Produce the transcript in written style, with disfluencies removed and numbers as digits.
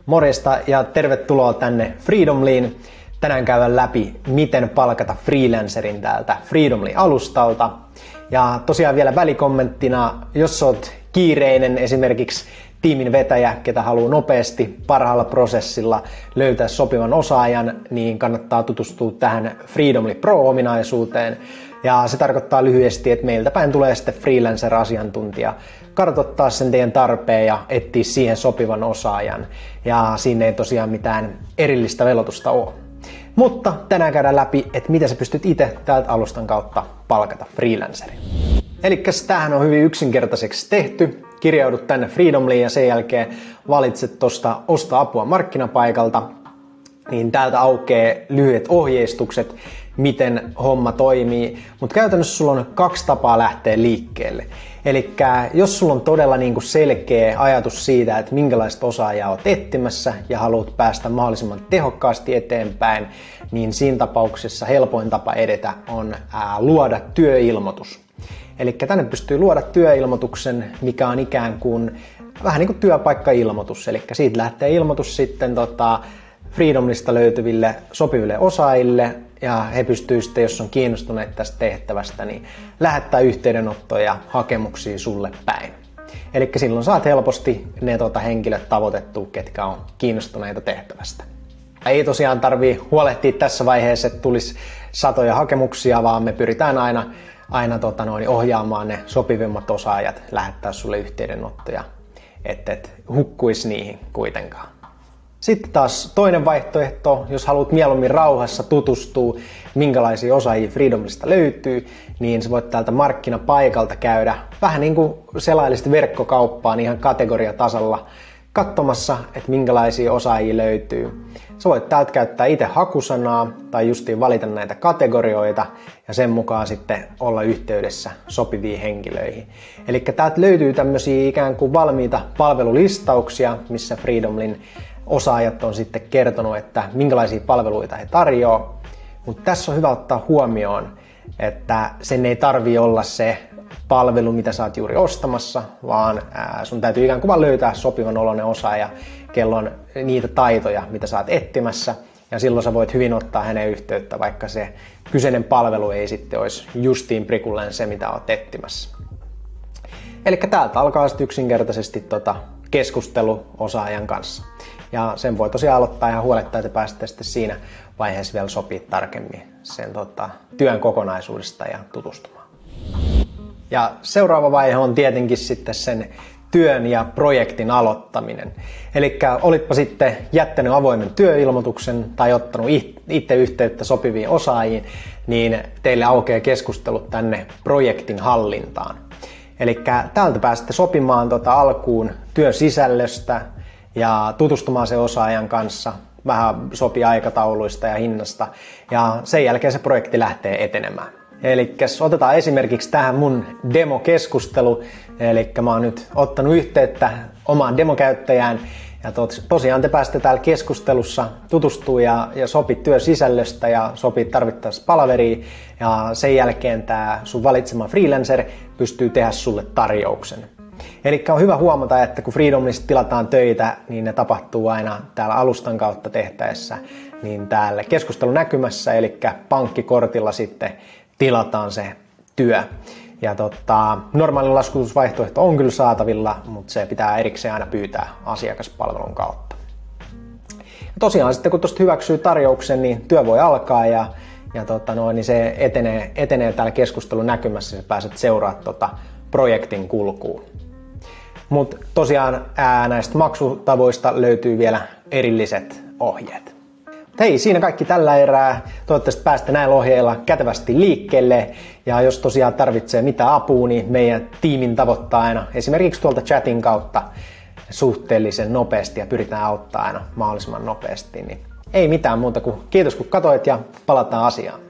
Morjesta ja tervetuloa tänne Freedomlyin. Tänään käydään läpi, miten palkata freelancerin täältä Freedomly-alustalta. Ja tosiaan vielä välikommenttina, jos olet kiireinen esimerkiksi tiimin vetäjä, ketä haluaa nopeasti parhaalla prosessilla löytää sopivan osaajan, niin kannattaa tutustua tähän Freedomly Pro-ominaisuuteen. Ja se tarkoittaa lyhyesti, että meiltä päin tulee sitten freelancer-asiantuntija kartoittaa sen teidän tarpeen ja etsiä siihen sopivan osaajan. Ja siinä ei tosiaan mitään erillistä velotusta ole. Mutta tänään käydään läpi, että miten sä pystyt itse täältä alustan kautta palkata freelancerin. Elikkäs tämähän on hyvin yksinkertaiseksi tehty. Kirjaudut tänne Freedomlyin ja sen jälkeen valitset tuosta Osta apua markkinapaikalta. Niin täältä aukeaa lyhyet ohjeistukset, miten homma toimii. Mutta käytännössä sulla on 2 tapaa lähteä liikkeelle. Eli jos sulla on todella selkeä ajatus siitä, että minkälaista osaajaa olet etsimässä ja haluat päästä mahdollisimman tehokkaasti eteenpäin, niin siinä tapauksessa helpoin tapa edetä on luoda työilmoitus. Eli tänne pystyy luoda työilmoituksen, mikä on ikään kuin vähän niin kuin työpaikkailmoitus. Eli siitä lähtee ilmoitus sitten Freedomlista löytyville sopiville osaajille, ja he pystyvät sitten, jos on kiinnostuneet tästä tehtävästä, niin lähettää yhteydenottoja ja hakemuksia sulle päin. Eli silloin saat helposti ne henkilöt tavoitettua, ketkä on kiinnostuneita tehtävästä. Ei tosiaan tarvii huolehtia tässä vaiheessa, että tulisi satoja hakemuksia, vaan me pyritään aina ohjaamaan ne sopivimmat osaajat, lähettää sulle yhteydenottoja, et hukkuisi niihin kuitenkaan. Sitten taas toinen vaihtoehto, jos haluat mieluummin rauhassa tutustua, minkälaisia osaajia Freedomlista löytyy, niin sä voit täältä markkinapaikalta käydä vähän niin kuin selailisit verkkokauppaan ihan kategoriatasalla katsomassa, että minkälaisia osaajia löytyy. Sä voit täältä käyttää itse hakusanaa tai justiin valita näitä kategorioita ja sen mukaan sitten olla yhteydessä sopiviin henkilöihin. Eli täältä löytyy tämmöisiä ikään kuin valmiita palvelulistauksia, missä Freedomlyn osaajat on sitten kertonut, että minkälaisia palveluita he tarjoaa. Mutta tässä on hyvä ottaa huomioon, että sen ei tarvitse olla se palvelu, mitä sä oot juuri ostamassa, vaan sun täytyy ikään kuin vaan löytää sopivan oloinen osaaja, kello on niitä taitoja, mitä sä oot etsimässä. Ja silloin sä voit hyvin ottaa hänen yhteyttä, vaikka se kyseinen palvelu ei sitten olisi justiin prikulleen se, mitä oot etsimässä. Eli täältä alkaa sitten yksinkertaisesti keskustelu osaajan kanssa. Ja sen voi tosiaan aloittaa ihan huolettaa, että pääsette sitten siinä vaiheessa vielä sopii tarkemmin sen työn kokonaisuudesta ja tutustumaan. Ja seuraava vaihe on tietenkin sitten sen työn ja projektin aloittaminen. Eli olitpa sitten jättänyt avoimen työilmoituksen tai ottanut itse yhteyttä sopiviin osaajiin, niin teille aukeaa keskustelut tänne projektin hallintaan. Eli täältä pääsette sopimaan alkuun työn sisällöstä ja tutustumaan sen osaajan kanssa, vähän sopii aikatauluista ja hinnasta, ja sen jälkeen se projekti lähtee etenemään. Eli otetaan esimerkiksi tähän mun demokeskustelu, eli mä oon nyt ottanut yhteyttä omaan demokäyttäjään, ja tosiaan te pääsette täällä keskustelussa tutustua ja sopit työn sisällöstä ja sopit tarvittaessa palaveriin, ja sen jälkeen tää sun valitsema freelancer pystyy tehdä sulle tarjouksen. Eli on hyvä huomata, että kun Freedomlista tilataan töitä, niin ne tapahtuu aina täällä alustan kautta tehtäessä, niin täällä keskustelunäkymässä, eli pankkikortilla sitten tilataan se työ. Ja normaalin laskutusvaihtoehto on kyllä saatavilla, mutta se pitää erikseen aina pyytää asiakaspalvelun kautta. Ja tosiaan sitten kun tuosta hyväksyy tarjouksen, niin työ voi alkaa niin se etenee täällä keskustelun näkymässä, ja pääset seuraamaan projektin kulkuun. Mutta tosiaan näistä maksutavoista löytyy vielä erilliset ohjeet. Hei, siinä kaikki tällä erää. Toivottavasti päästä näillä ohjeilla kätevästi liikkeelle. Ja jos tosiaan tarvitsee mitään apua, niin meidän tiimin tavoittaa aina esimerkiksi tuolta chatin kautta suhteellisen nopeasti ja pyritään auttamaan aina mahdollisimman nopeasti. Niin ei mitään muuta kuin kiitos kun katsoit ja palataan asiaan.